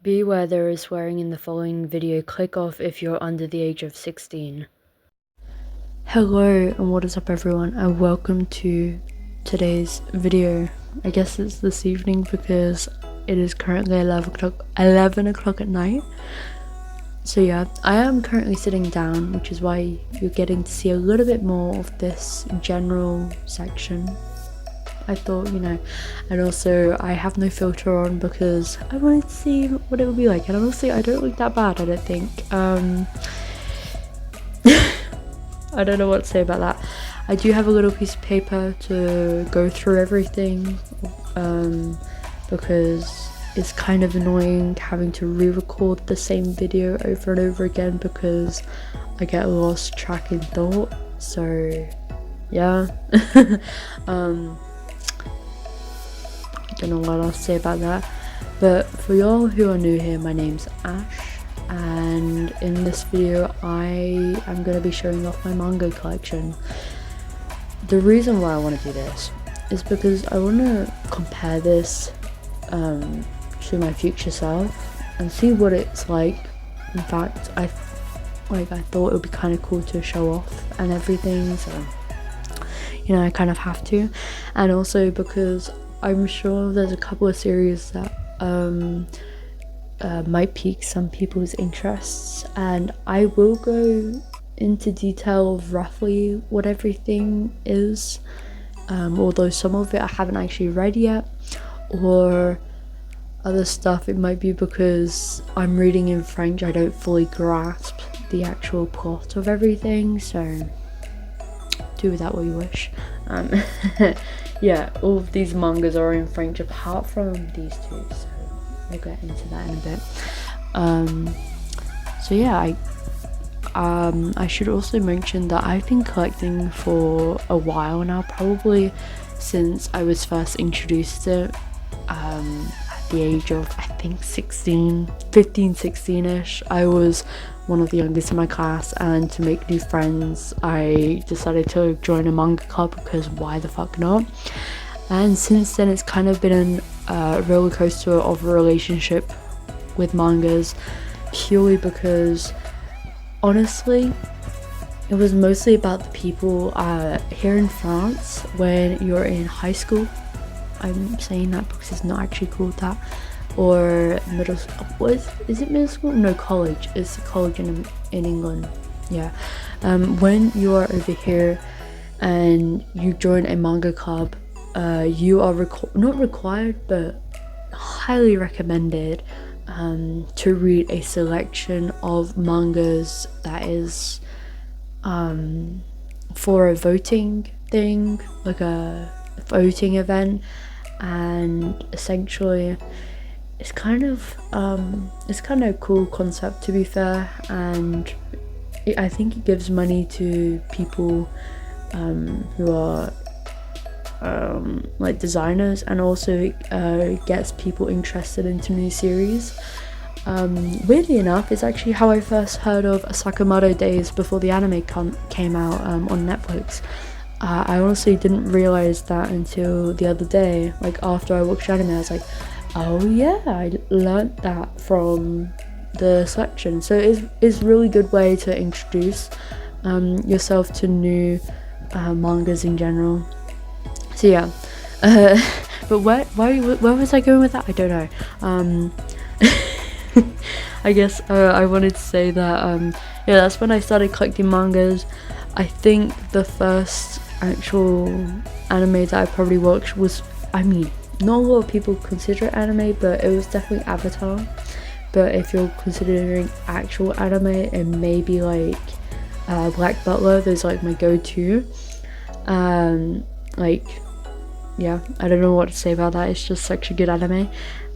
Beware there is swearing in the following video. Click off if you're under the age of 16. Hello and what is up everyone, and welcome to today's video. I guess it's this evening because it is currently 11 o'clock at night. So yeah, I am currently sitting down, which is why you're getting to see a little bit more of this general section. I thought, and also I have no filter on because I wanted to see what it would be like, and honestly I don't look that bad, I don't think. I don't know what to say about that. I do have a little piece of paper to go through everything, because it's kind of annoying having to re-record the same video over and over again because I get lost track in thought. So yeah. I don't know what else to say about that, but for y'all who are new here, my name's Ash, and in this video I am going to be showing off my manga collection. The reason why I want to do this is because I want to compare this to my future self and see what it's like. In fact, I thought it would be kind of cool to show off and everything, so I kind of have to. And also because I'm sure there's a couple of series that might pique some people's interests, and I will go into detail of roughly what everything is, although some of it I haven't actually read yet, or other stuff it might be because I'm reading in French, I don't fully grasp the actual plot of everything, so do with that what you wish. Yeah, all of these mangas are in French apart from these two, so we'll get into that in a bit. So yeah, I should also mention that I've been collecting for a while now, probably since I was first introduced to it at the age of I think 15, 16ish. I was one of the youngest in my class, and to make new friends I decided to join a manga club because why the fuck not. And since then it's kind of been a roller coaster of a relationship with mangas, purely because honestly it was mostly about the people here in France when you're in high school. I'm saying that because it's not actually called that, or middle school. Is it middle school? No, college. It's a college in England. Yeah. When you are over here and you join a manga club, you are not required but highly recommended to read a selection of mangas that is for a voting thing, like a voting event. And essentially it's kind of a cool concept, to be fair, and I think it gives money to people who are like designers, and also gets people interested into new series. Weirdly enough, it's actually how I first heard of Sakamoto Days before the anime came out on Netflix. I honestly didn't realize that until the other day. Like after I watched anime, I was like, oh yeah, I learned that from the selection. So it's really good way to introduce yourself to new mangas in general. So yeah, but where was I going with that? I don't know. I guess I wanted to say that yeah, that's when I started collecting mangas. I think the first actual anime that I probably watched was, I mean, not a lot of people consider it anime, but it was definitely Avatar. But if you're considering actual anime, it may be like Black Butler. There's like my go-to. Like, yeah, I don't know what to say about that. It's just such a good anime.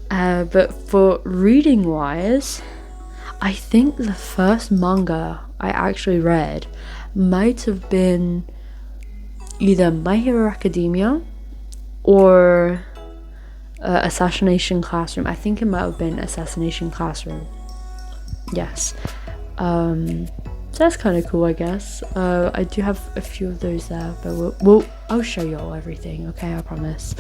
But for reading wise, I think the first manga I actually read might have been either My Hero Academia or Assassination Classroom. I think it might have been Assassination Classroom. Yes. So that's kind of cool, I guess. I do have a few of those there, but I'll show you all everything, okay? I promise.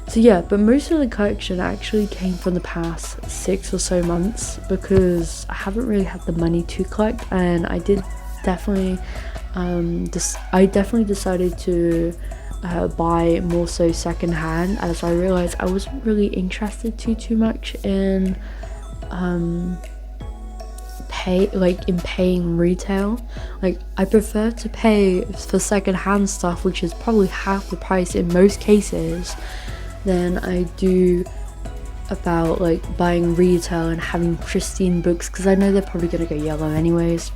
So yeah, but most of the collection actually came from the past 6 or so months, because I haven't really had the money to collect, and I did definitely I definitely decided to buy more so secondhand, as I realized I wasn't really interested too much in paying retail. Like, I prefer to pay for secondhand stuff, which is probably half the price in most cases, than I do about like buying retail and having pristine books, because I know they're probably gonna go yellow anyways.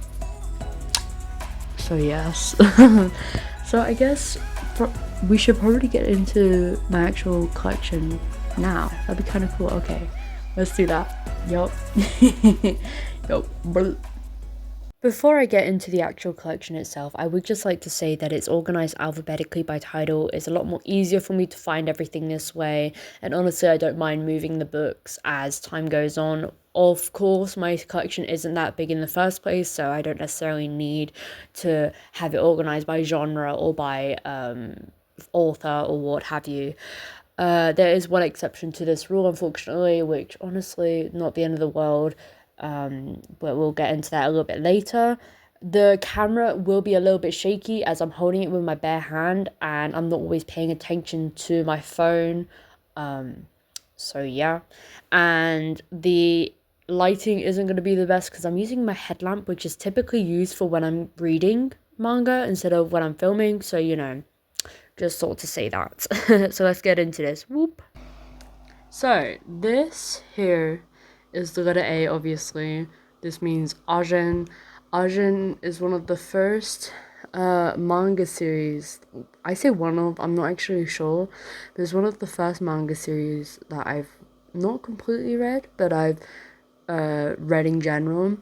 So yes. So I guess we should probably get into my actual collection now. That'd be kind of cool. Okay, let's do that. Yup. Yup. Before I get into the actual collection itself, I would just like to say that it's organized alphabetically by title. It's a lot more easier for me to find everything this way, and honestly, I don't mind moving the books as time goes on. Of course, my collection isn't that big in the first place, so I don't necessarily need to have it organized by genre or by author or what have you. There is one exception to this rule, unfortunately, which honestly, not the end of the world. But we'll get into that a little bit later. The camera will be a little bit shaky as I'm holding it with my bare hand and I'm not always paying attention to my phone. So yeah, and the lighting isn't going to be the best because I'm using my headlamp, which is typically used for when I'm reading manga instead of when I'm filming. So, you know, just thought to say that. So let's get into this. Whoop. So this here is the letter A, obviously. This means Ajin. Ajin is one of the first manga series. I say one of, I'm not actually sure. But it's one of the first manga series that I've not completely read, but I've read in general.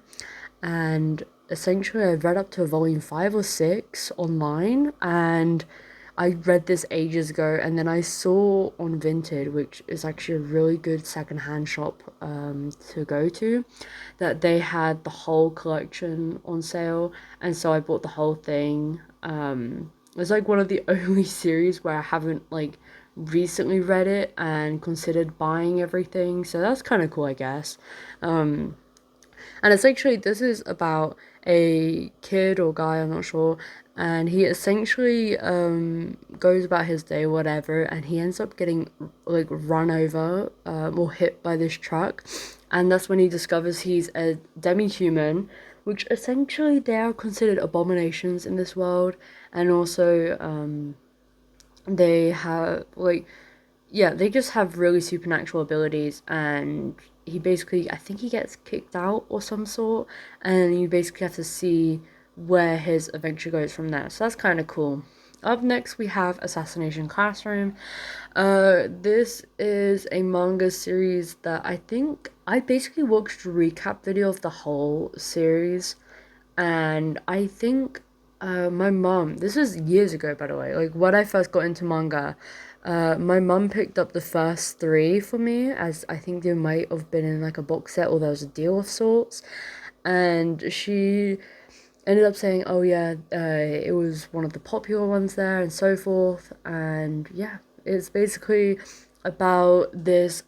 And essentially I've read up to volume 5 or 6 online, and I read this ages ago, and then I saw on Vinted, which is actually a really good secondhand shop to go to, that they had the whole collection on sale, and so I bought the whole thing. It's like one of the only series where I haven't like recently read it and considered buying everything, so that's kind of cool, I guess. And essentially, this is about a kid or guy, I'm not sure, and he essentially goes about his day, whatever, and he ends up getting like run over or hit by this truck, and that's when he discovers he's a demi-human, which essentially they are considered abominations in this world, and also they have like, yeah, they just have really supernatural abilities, and he basically, I think he gets kicked out or some sort, and you basically have to see where his adventure goes from there. So that's kind of cool. Up next, we have Assassination Classroom. This is a manga series that I think I basically watched a recap video of the whole series, and I think my mom, this was years ago by the way, like when I first got into manga, my mum picked up the first three for me, as I think they might have been in like a box set or there was a deal of sorts, and she ended up saying, oh yeah, it was one of the popular ones there and so forth, and yeah, it's basically about this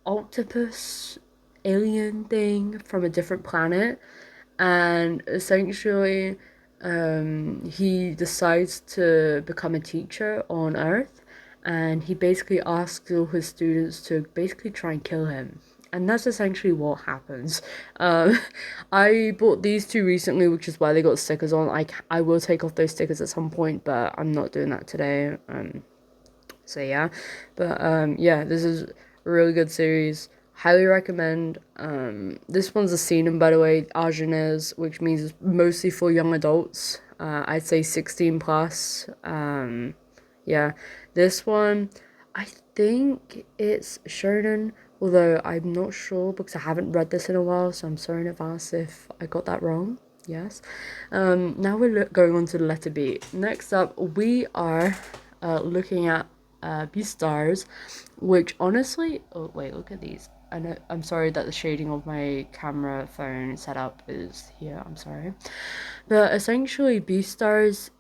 octopus alien thing from a different planet, and essentially he decides to become a teacher on Earth, and he basically asks all his students to basically try and kill him. And that's essentially what happens. Um, I bought these two recently, which is why they got stickers on. I will take off those stickers at some point, but I'm not doing that today. So yeah, but yeah, this is a really good series. Highly recommend. This one's a seinen, by the way, Arjun, which means it's mostly for young adults. I'd say 16 plus. Yeah, this one, I think it's shonen, although I'm not sure because I haven't read this in a while, so I'm sorry in advance if I got that wrong. Yes. Now we're going on to the letter B. Next up, we are looking at Beastars, which honestly, oh wait, look at these. I know, I'm sorry that the shading of my camera phone setup is here, I'm sorry. But essentially Beastars,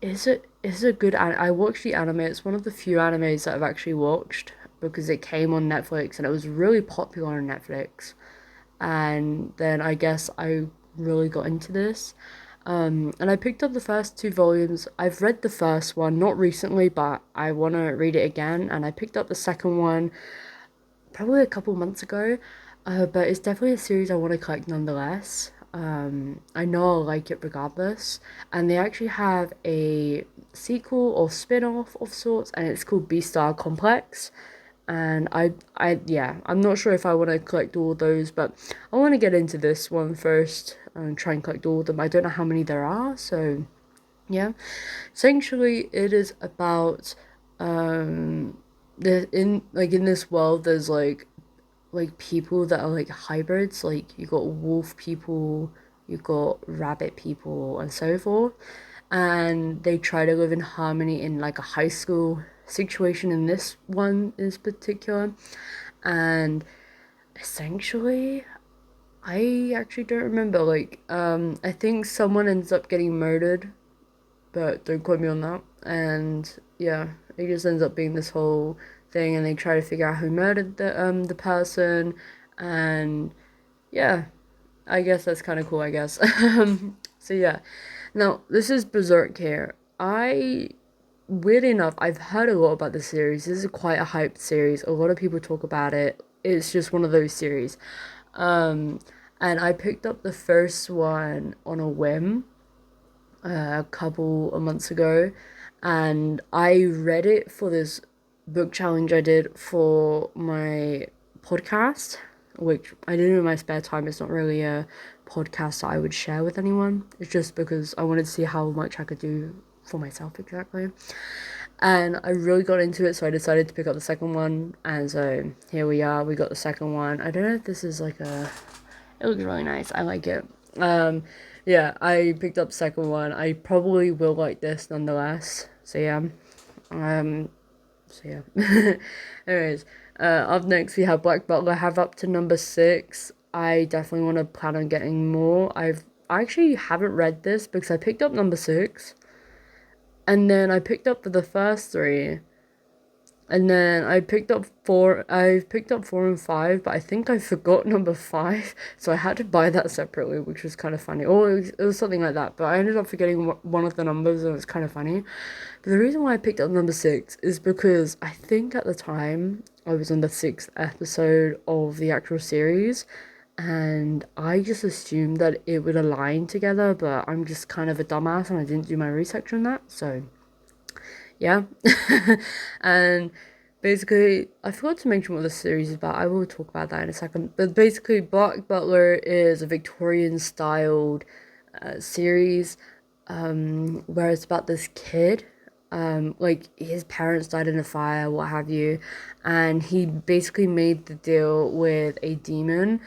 is it, it's a good I watched the anime. It's one of the few animes that I've actually watched because it came on Netflix and it was really popular on Netflix. And then I guess I really got into this. And I picked up the first two volumes. I've read the first one, not recently, but I want to read it again. And I picked up the second one probably a couple months ago. But it's definitely a series I want to collect nonetheless. I know I'll like it regardless. And they actually have a sequel or spin-off of sorts, and it's called Beastar Complex. And yeah, I'm not sure if I want to collect all of those, but I want to get into this one first and try and collect all of them. I don't know how many there are, so yeah. Essentially, it is about in this world, there's like people that are like hybrids. Like you got wolf people, you got rabbit people, and so forth. And they try to live in harmony in like a high school situation in this one is particular. And essentially, I actually don't remember. Like, I think someone ends up getting murdered, but don't quote me on that. And yeah, it just ends up being this whole thing, and they try to figure out who murdered the person, and yeah, I guess that's kind of cool. I guess. So yeah, now this is Berserk here. Weird enough, I've heard a lot about the series. This is quite a hyped series. A lot of people talk about it. It's just one of those series. Um, and I picked up the first one on a whim a couple of months ago, and I read it for this book challenge I did for my podcast, which I did in my spare time. It's not really a podcast that I would share with anyone. It's just because I wanted to see how much I could do for myself exactly. And I really got into it, so I decided to pick up the second one. And so here we are, we got the second one. I don't know if this is like a it looks really nice. I like it. Um, yeah, I picked up the second one. I probably will like this nonetheless. So yeah. Um, so yeah. Anyways, up next we have Black Butler. I have up to number 6. I definitely want to plan on getting more. I actually haven't read this because I picked up number 6, and then I picked up the first 3, and then I picked up 4. I picked up 4 and 5, but I think I forgot number 5, so I had to buy that separately, which was kind of funny. Or it was something like that, but I ended up forgetting one of the numbers, and it was kind of funny. But the reason why I picked up number 6 is because I think at the time I was on the 6th episode of the actual series, and I just assumed that it would align together, but I'm just kind of a dumbass and I didn't do my research on that, so yeah. And basically, I forgot to mention what the series is about. I will talk about that in a second. But basically, Black Butler is a Victorian styled series where it's about this kid. Like his parents died in a fire, what have you, and he basically made the deal with a demon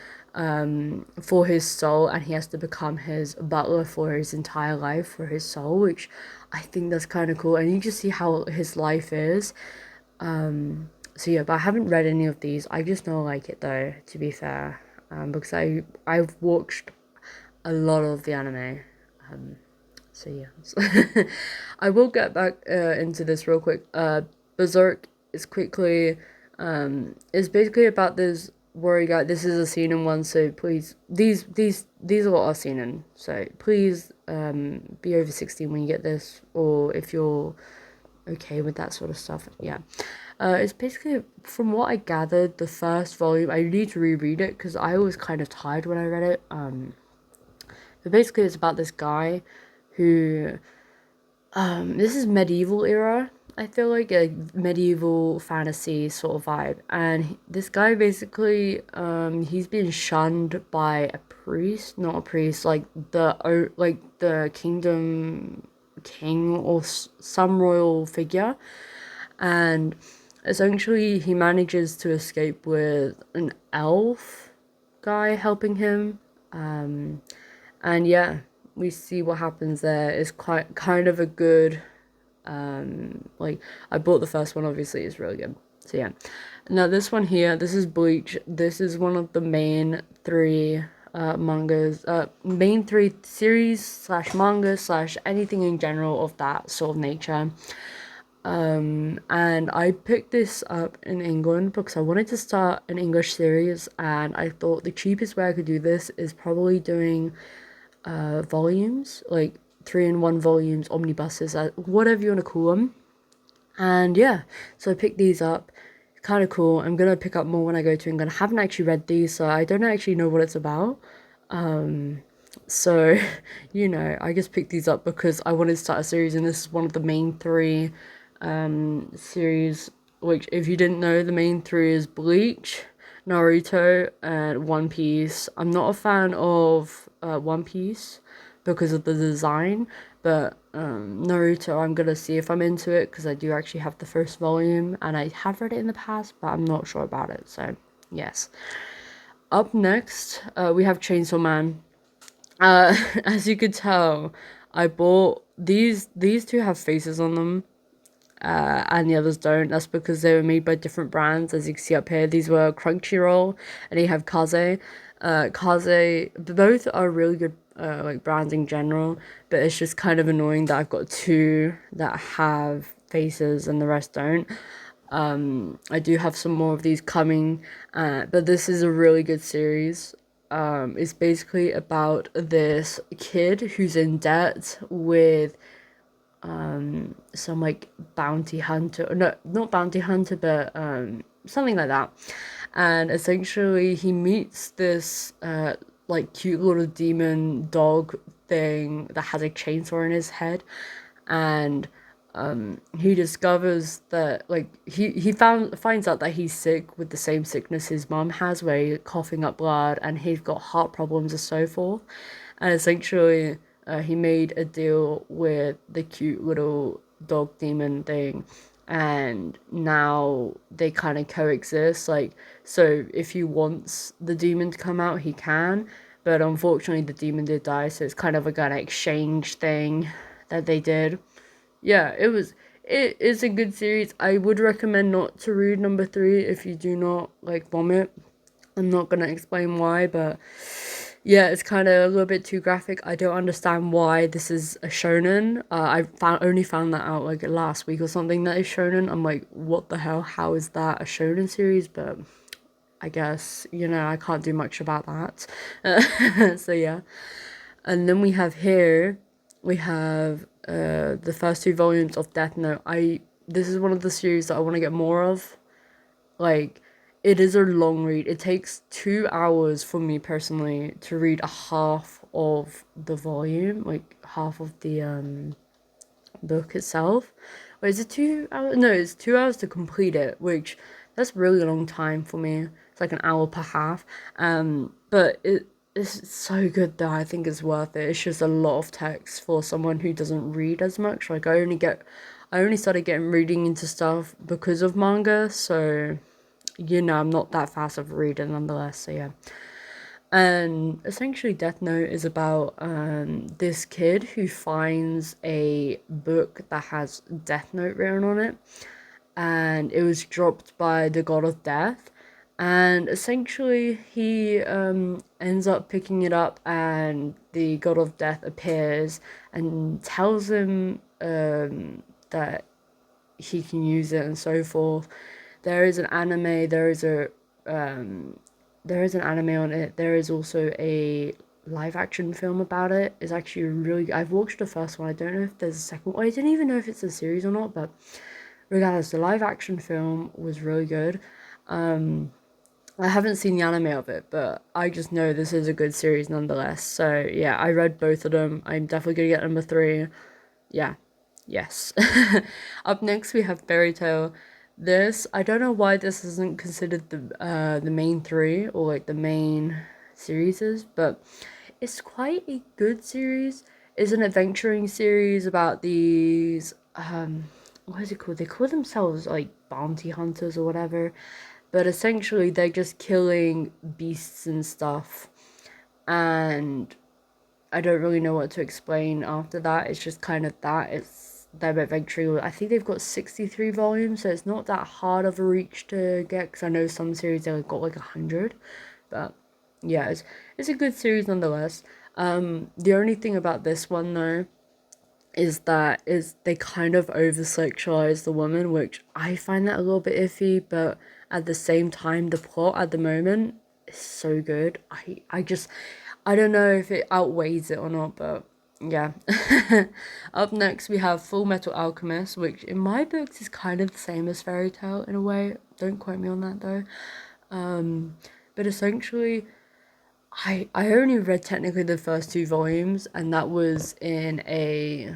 for his soul, and he has to become his butler for his entire life for his soul, which I think that's kind of cool. And you just see how his life is. So yeah, but I haven't read any of these. I just know I like it though, to be fair, because I've watched a lot of the anime. So yeah, I will get back into this real quick. Berserk is quickly it's basically about this warrior guy. This is a seinen one, so please these are what are seinen. So please be over 16 when you get this, or if you're okay with that sort of stuff. Yeah. It's basically, from what I gathered, the first volume. I need to reread it because I was kind of tired when I read it. But basically, it's about this guy who, this is medieval era. I feel like a medieval fantasy sort of vibe, and this guy basically, he's been shunned by a priest, not a priest, like the kingdom king or some royal figure, and essentially he manages to escape with an elf guy helping him. And yeah, we see what happens there. It's quite kind of a good like I bought the first one, obviously it's really good. So yeah. Now this one here, this is Bleach. This is one of the main 3 mangas, main three series slash manga slash anything in general of that sort of nature. And I picked this up in England because I wanted to start an English series, and I thought the cheapest way I could do this is probably doing volumes, like 3-in-1 volumes, omnibuses, whatever you want to call them. And yeah, so I picked these up. Kind of cool. I'm gonna pick up more when I go to England. I haven't actually read these, so I don't actually know what it's about. So, I just picked these up because I wanted to start a series, and this is one of the main three series. Which, if you didn't know, the main three is Bleach, Naruto, and One Piece. I'm not a fan of One Piece because of the design, but Naruto, I'm gonna see if I'm into it because I do actually have the first volume, and I have read it in the past, but I'm not sure about it. So, yes. Up next, we have Chainsaw Man. As you could tell, I bought these two have faces on them, and the others don't. That's because they were made by different brands, as you can see up here. These were Crunchyroll, and you have Kaze. Kaze, both are really good, like brands in general, but it's just kind of annoying that I've got two that have faces and the rest don't. I do have some more of these coming, but this is a really good series. It's basically about this kid who's in debt with some like bounty hunter, no, not bounty hunter, but something like that. And essentially he meets this like cute little demon dog thing that has a chainsaw in his head. And he discovers that like he finds out that he's sick with the same sickness his mom has, where he's coughing up blood, and he's got heart problems and so forth. And essentially he made a deal with the cute little dog demon thing, and now they kind of coexist. Like, so if he wants the demon to come out, he can, but unfortunately the demon did die, so it's kind of a kind of exchange thing that they did. Yeah, it is a good series. I would recommend not to read number three if you do not like vomit. I'm not gonna explain why, but yeah, it's kind of a little bit too graphic. I don't understand why this is a shonen. Only found that out like last week or something that is shonen. I'm like, what the hell? How is that a shonen series? But I guess I can't do much about that. So yeah, and then we have the first two volumes of Death Note. This is one of the series that I want to get more of. Like, it is a long read. It takes 2 hours for me personally to read a half of the volume, like half of the book itself. Or is it 2 hours? No, it's 2 hours to complete it, which that's really a long time for me. It's like an hour per half. But it's so good though. I think it's worth it. It's just a lot of text for someone who doesn't read as much. Like, I only started getting reading into stuff because of manga, so I'm not that fast of a reader nonetheless. So yeah. And essentially, Death Note is about this kid who finds a book that has Death Note written on it, and it was dropped by the god of death. And essentially, he ends up picking it up, and the god of death appears and tells him that he can use it and so forth. There is an anime. There is an anime on it. There is also a live action film about it. It's actually really. I've watched the first one. I don't know if there's a second one. I didn't even know if it's a series or not. But regardless, the live action film was really good. I haven't seen the anime of it, but I just know this is a good series nonetheless. So yeah, I read both of them. I'm definitely gonna get number three. Yeah, yes. Up next we have Fairy Tail. This, I don't know why this isn't considered the main three, or like the main series, but it's quite a good series. It's an adventuring series about these what is it called? They call themselves like bounty hunters or whatever, but essentially they're just killing beasts and stuff. And I don't really know what to explain after that. It's just kind of that. It's them adventuring. I think they've got 63 volumes, so it's not that hard of a reach to get, because I know some series they've got like 100. But yeah, it's a good series nonetheless. The only thing about this one though is that is they kind of over sexualize the woman, which I find that a little bit iffy, but at the same time, the plot at the moment is so good. I don't know if it outweighs it or not, but yeah. Up next, we have Full Metal Alchemist, which in my books is kind of the same as Fairy Tail in a way. Don't quote me on that though. But essentially, I only read technically the first two volumes, and that was in a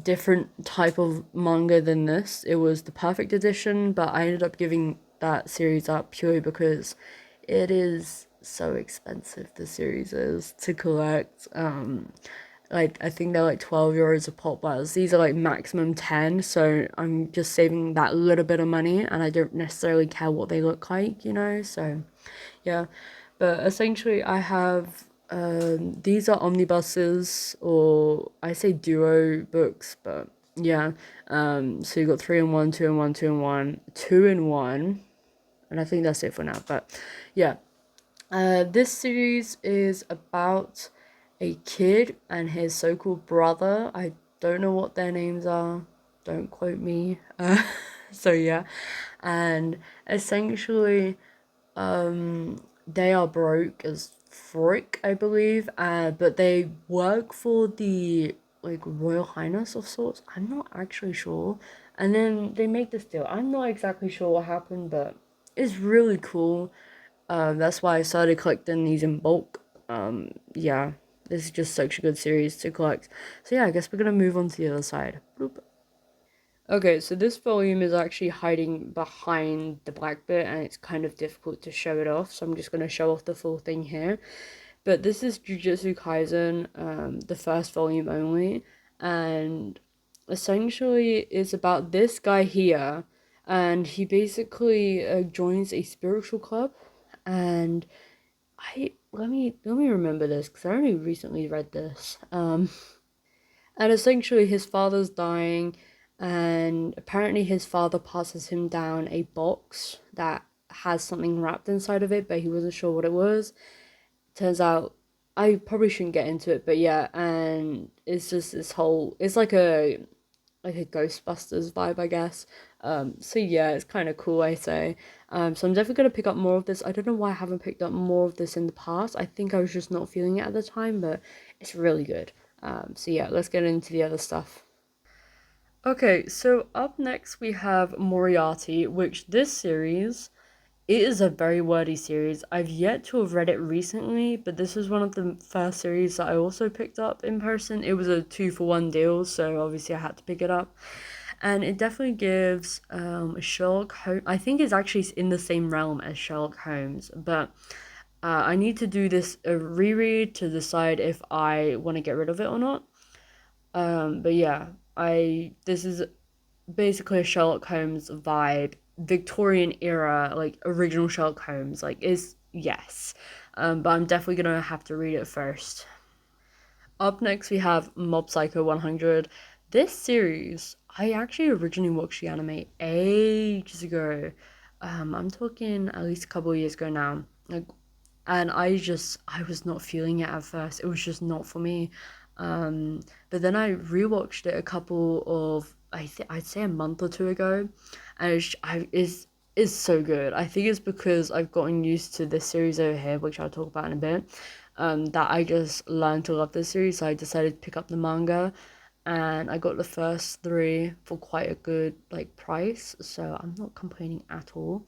different type of manga than this. It was the perfect edition, but I ended up giving that series up purely because it is so expensive. The series is to collect. Like I think they're like 12 euros a pop, but these are like maximum 10. So I'm just saving that little bit of money, and I don't necessarily care what they look like, you know. So yeah, but essentially I have these are omnibuses, or I say duo books, but yeah. So you got three in one, two in one, two in one, two in one, and I think that's it for now. But yeah, this series is about a kid and his so-called brother. I don't know what their names are. Don't quote me. So yeah, and essentially they are broke as frick, I believe, but they work for the like Royal Highness of sorts. I'm not actually sure. And then they make this deal. I'm not exactly sure what happened, but it's really cool. That's why I started collecting these in bulk. Yeah, this is just such a good series to collect. So yeah, I guess we're gonna move on to the other side. Bloop. Okay, so this volume is actually hiding behind the black bit and it's kind of difficult to show it off, so I'm just going to show off the full thing here. But this is Jujutsu Kaisen, the first volume only, and essentially it's about this guy here, and he basically joins a spiritual club, and I let me remember this because I only recently read this. And essentially, his father's dying, and apparently, his father passes him down a box that has something wrapped inside of it, but he wasn't sure what it was. Turns out, I probably shouldn't get into it, but yeah, and it's just this whole. It's like a Ghostbusters vibe, I guess. So yeah, it's kind of cool, I say. So I'm definitely gonna pick up more of this. I don't know why I haven't picked up more of this in the past. I think I was just not feeling it at the time, but it's really good. So yeah, let's get into the other stuff. Okay, so up next we have Moriarty, which this series, it is a very wordy series. I've yet to have read it recently, but this was one of the first series that I also picked up in person. It was a 2-for-1 deal, so obviously I had to pick it up. And it definitely gives Sherlock Holmes. I think it's actually in the same realm as Sherlock Holmes, but I need to do this a reread to decide if I want to get rid of it or not. But yeah, I this is basically a Sherlock Holmes vibe, Victorian era, like original Sherlock Holmes. Like is yes, but I'm definitely gonna have to read it first. Up next, we have Mob Psycho 100. This series, I actually originally watched the anime ages ago. I'm talking at least a couple of years ago now. Like, and I was not feeling it at first. It was just not for me. But then I rewatched it a couple of I'd say a month or two ago, and is so good. I think it's because I've gotten used to this series over here, which I'll talk about in a bit. That I just learned to love this series, so I decided to pick up the manga, and I got the first three for quite a good like price, so I'm not complaining at all.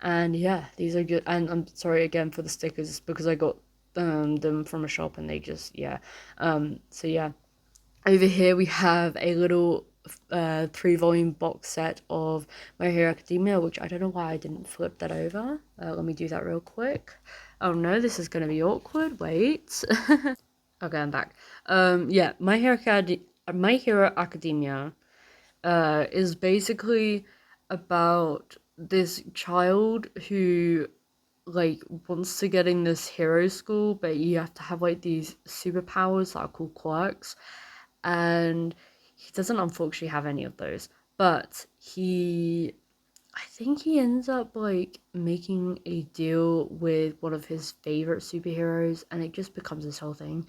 And yeah, these are good. And I'm sorry again for the stickers because I got them from a shop and they just yeah. So yeah, over here we have a little 3 volume box set of My Hero Academia, which I don't know why I didn't flip that over. Let me do that real quick. Oh no, this is gonna be awkward. Wait. Okay, I'm back. Yeah, My Hero Academia is basically about this child who like wants to get in this hero school, but you have to have like these superpowers that are called quirks, and he doesn't unfortunately have any of those. But he I think he ends up like making a deal with one of his favorite superheroes, and it just becomes this whole thing.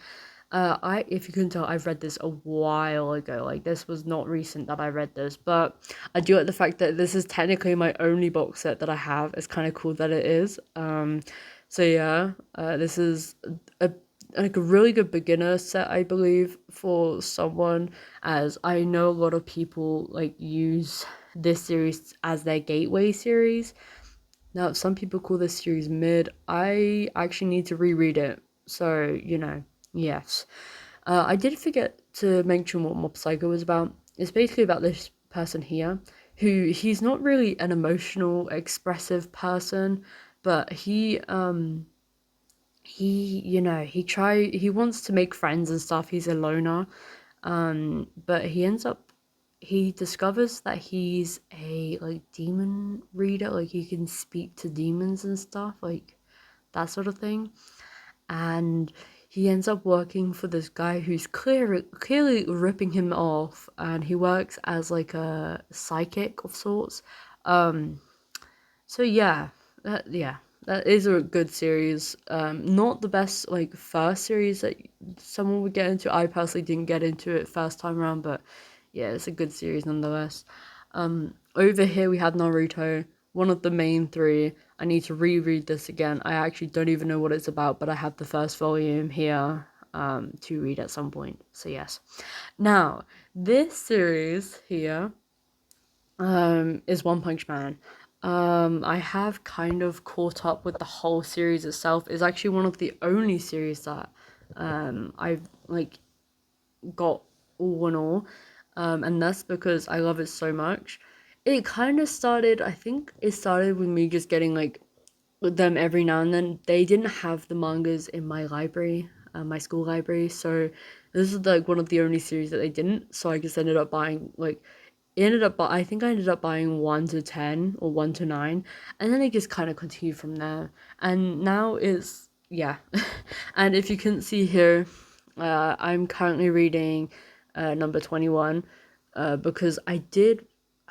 If you can tell, I've read this a while ago. Like, this was not recent that I read this, but I do like the fact that this is technically my only box set that I have. It's kind of cool that it is. So yeah, this is a like a really good beginner set, I believe, for someone, as I know a lot of people like use this series as their gateway series. Now, some people call this series mid. I actually need to reread it. So, yes. I did forget to mention what Mob Psycho was about. It's basically about this person here who he's not really an emotional, expressive person, but he wants to make friends and stuff. He's a loner. But he discovers that he's a like demon reader, like he can speak to demons and stuff, like that sort of thing. And he ends up working for this guy who's clearly ripping him off, and he works as like a psychic of sorts. Um, so yeah, that is a good series. Not the best like first series that someone would get into. I personally didn't get into it first time around, but yeah, it's a good series nonetheless. Over here we have Naruto, one of the main three. I need to reread this again. I actually don't even know what it's about, but I have the first volume here to read at some point. So yes. Now, this series here is One Punch Man. I have kind of caught up with the whole series itself. It's actually one of the only series that I've like got all in all. And that's because I love it so much. It kind of started, I think it started with me just getting like them every now and then. They didn't have the mangas in my library, my school library, so this is like one of the only series that they didn't. So I just ended up buying like I think I ended up buying 1 to 10 or 1 to 9, and then it just kind of continued from there. And now it's yeah. And if you can see here, I'm currently reading number 21 because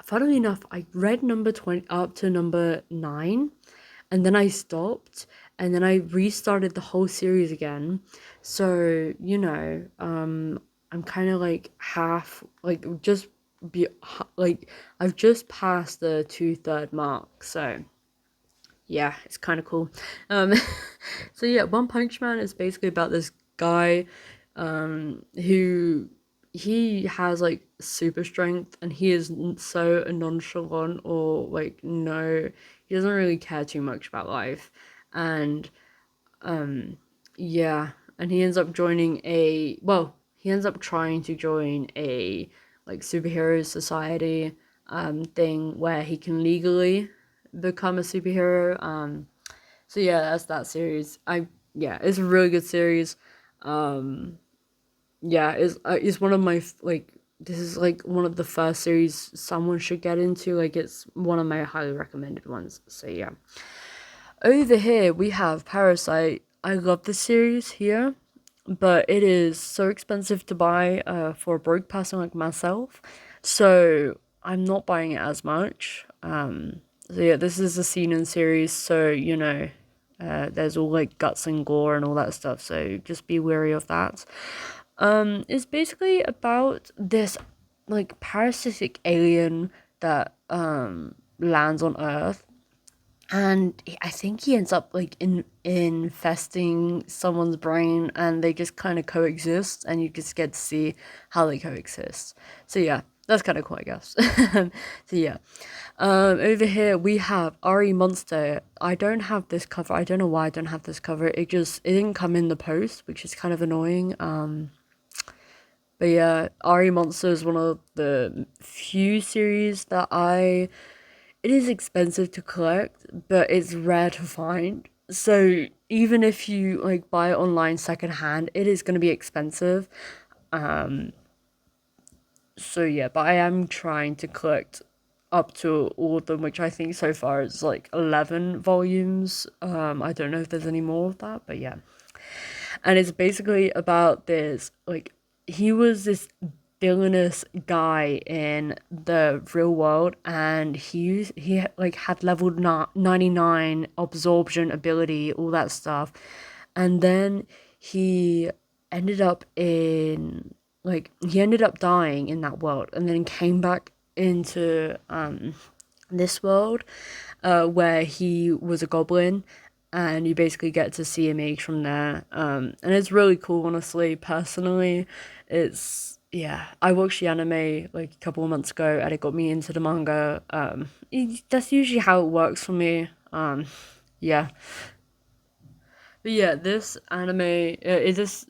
funnily enough, I read number 20 up to number 9, and then I stopped, and then I restarted the whole series again. So, I'm kind of like half, like just be like I've just passed the 2/3 mark. So, yeah, it's kind of cool. Um, so yeah, One Punch Man is basically about this guy, who he has like super strength, and he is so nonchalant, or like no, he doesn't really care too much about life, and yeah, and he ends up trying to join a like superhero society thing where he can legally become a superhero. So yeah, that's that series. It's a really good series. Yeah, it's one of my like this is like one of the first series someone should get into. Like, it's one of my highly recommended ones. So yeah. Over here we have Parasite. I love the series here, but it is so expensive to buy for a broke person like myself. So I'm not buying it as much. So yeah, this is a seinen series, so there's all like guts and gore and all that stuff. So just be wary of that. It's basically about this like parasitic alien that lands on Earth, and I think he ends up like infesting someone's brain, and they just kind of coexist, and you just get to see how they coexist. So yeah, that's kind of cool, I guess. So yeah, over here we have Ari Monster. I don't have this cover. I don't know why I don't have this cover. It didn't come in the post, which is kind of annoying. But yeah, Ari Monster is one of the few series that it is expensive to collect, but it's rare to find. So even if you like buy it online secondhand, it is gonna be expensive. So yeah, but I am trying to collect up to all of them, which I think so far is like 11 volumes. I don't know if there's any more of that, but yeah. And it's basically about this like he was this villainous guy in the real world, and he like had level 99 absorption ability, all that stuff, and then he ended up in he ended up dying in that world, and then came back into this world, where he was a goblin, and you basically get to see him age from there. And it's really cool, honestly. Personally, it's yeah. I watched the anime like a couple of months ago, and it got me into the manga. That's usually how it works for me. Yeah. But yeah, this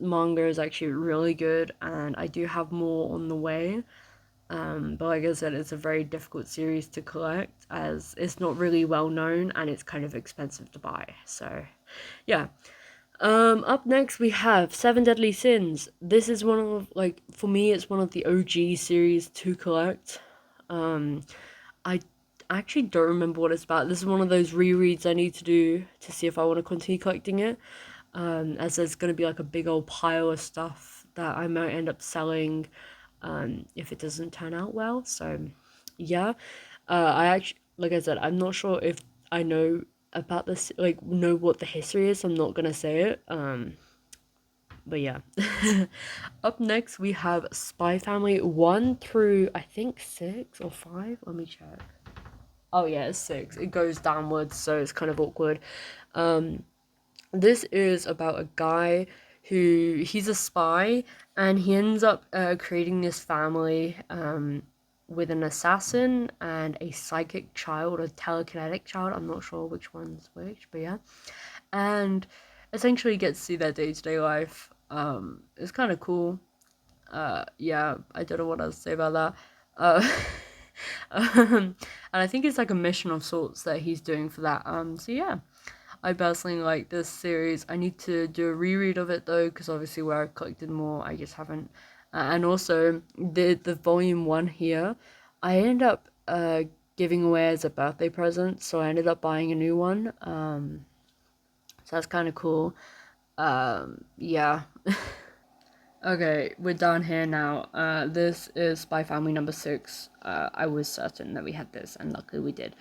manga is actually really good, and I do have more on the way. But like I said, it's a very difficult series to collect as it's not really well known and it's kind of expensive to buy. So, yeah. Up next we have Seven Deadly Sins. This is one of like for me, it's one of the OG series to collect. I actually don't remember what it's about. This is one of those rereads I need to do to see if I want to continue collecting it. As there's gonna be like a big old pile of stuff that I might end up selling if it doesn't turn out well. So, yeah, I actually, like I said, I'm not sure if I know about this, like, know what the history is. I'm not gonna say it. But yeah. Up next, we have Spy Family 1 through, I think, 6 or 5. Let me check. Oh, yeah, it's 6. It goes downwards, so it's kind of awkward. This is about a guy who he's a spy, and he ends up creating this family with an assassin and a psychic child, a telekinetic child. I'm not sure which one's which, but yeah. And essentially gets to see their day-to-day life. It's kind of cool. Yeah, I don't know what else to say about that. And I think it's like a mission of sorts that he's doing for that. So yeah. I personally like this series. I need to do a reread of it though, because obviously where I've collected more, I just haven't. And also the volume 1 here, I ended up giving away as a birthday present, so I ended up buying a new one. So that's kind of cool. Yeah. Okay, we're down here now. This is Spy Family number 6. I was certain that we had this, and luckily we did.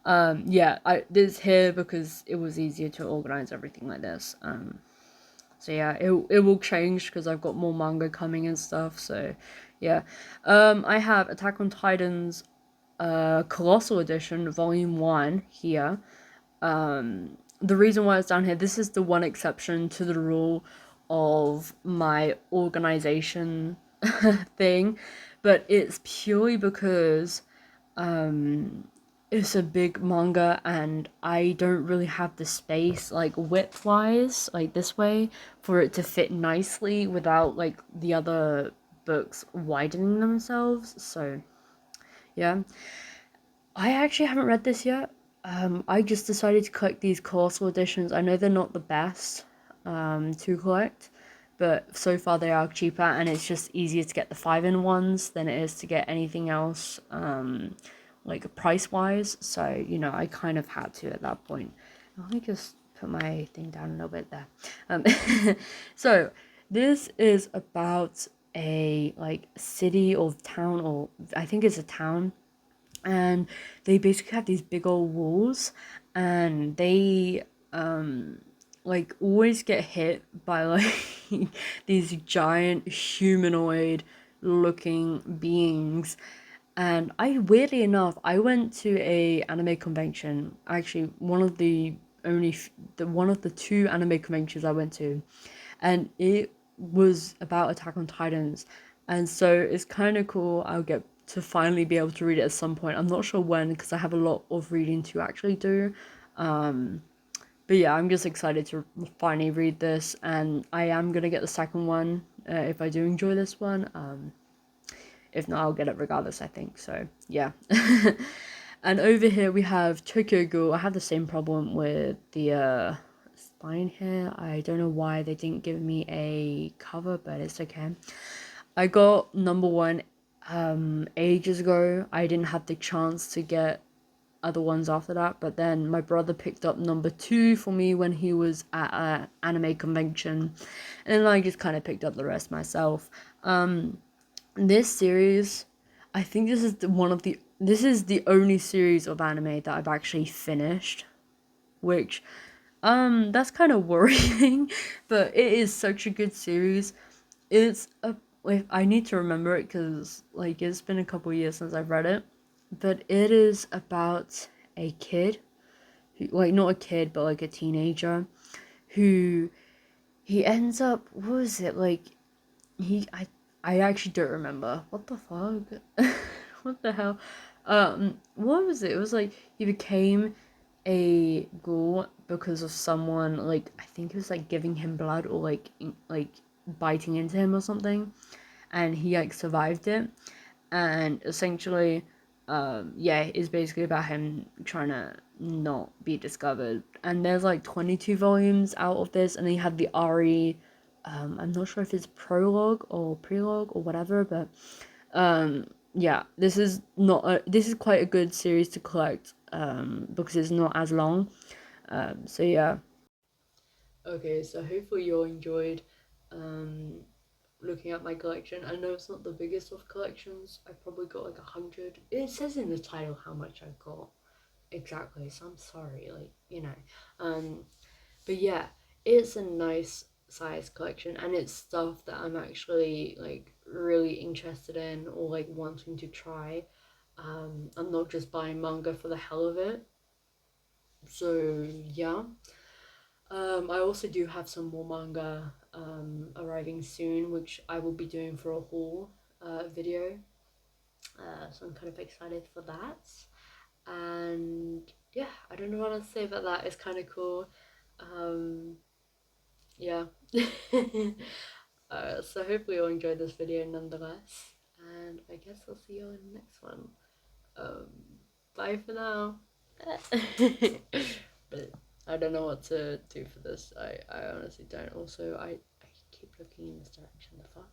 Yeah, this here because it was easier to organize everything like this. So yeah, it will change because I've got more manga coming and stuff. So, yeah. I have Attack on Titan's Colossal Edition, Volume 1 here. The reason why it's down here, this is the one exception to the rule of my organization thing, but it's purely because it's a big manga and I don't really have the space, like width wise, like this way, for it to fit nicely without like the other books widening themselves. So yeah, I actually haven't read this yet. I just decided to collect these colossal editions. I know they're not the best to collect, but so far they are cheaper, and it's just easier to get the 5-in-1s than it is to get anything else, like price wise. So you know, I kind of had to at that point. Let me just put my thing down a little bit there. So this is about a like city or town, or I think it's a town, and they basically have these big old walls, and they like always get hit by like these giant humanoid looking beings. And I, weirdly enough, I went to a anime convention, actually one of the two anime conventions I went to, and it was about Attack on Titans. And so it's kind of cool. I'll get to finally be able to read it at some point. I'm not sure when, because I have a lot of reading to actually do. But yeah, I'm just excited to finally read this, and I am gonna get the second one if I do enjoy this one. If not, I'll get it regardless, I think. So yeah. And over here we have Tokyo Ghoul. I had the same problem with the spine here. I don't know why they didn't give me a cover, but it's okay. I got number 1 ages ago. I didn't have the chance to get other ones after that, but then my brother picked up number 2 for me when he was at an anime convention, and I just kind of picked up the rest myself. This series, I think this is this is the only series of anime that I've actually finished, which that's kind of worrying, but it is such a good series. It's a Wait, I need to remember it because like it's been a couple years since I've read it, but it is about a kid who, like, not a kid but like a teenager who he ends up, what was it, like, he I actually don't remember. What the fuck? What the hell? What was it? It was like he became a ghoul because of someone, like, I think it was like giving him blood or like like biting into him or something, and he like survived it, and essentially, yeah, it's basically about him trying to not be discovered. And there's like 22 volumes out of this, and he had the RE. I'm not sure if it's prologue or prelogue or whatever, but yeah, this is quite a good series to collect, because it's not as long. So yeah. Okay, so hopefully you all enjoyed um looking at my collection. I know it's not the biggest of collections. I probably got like 100. It says in the title how much I've got exactly, so I'm sorry, like, you know. But yeah, it's a nice size collection, and it's stuff that I'm actually like really interested in or like wanting to try. I'm not just buying manga for the hell of it. So yeah. I also do have some more manga arriving soon, which I will be doing for a haul video. So I'm kind of excited for that. And yeah, I don't know what else to say about that. It's kind of cool. Um, yeah. So hopefully you'll enjoy this video nonetheless. And I guess I'll see you in the next one. Um, Bye for now. But I don't know what to do for this. I honestly don't. Also, I keep looking in this direction. The fuck?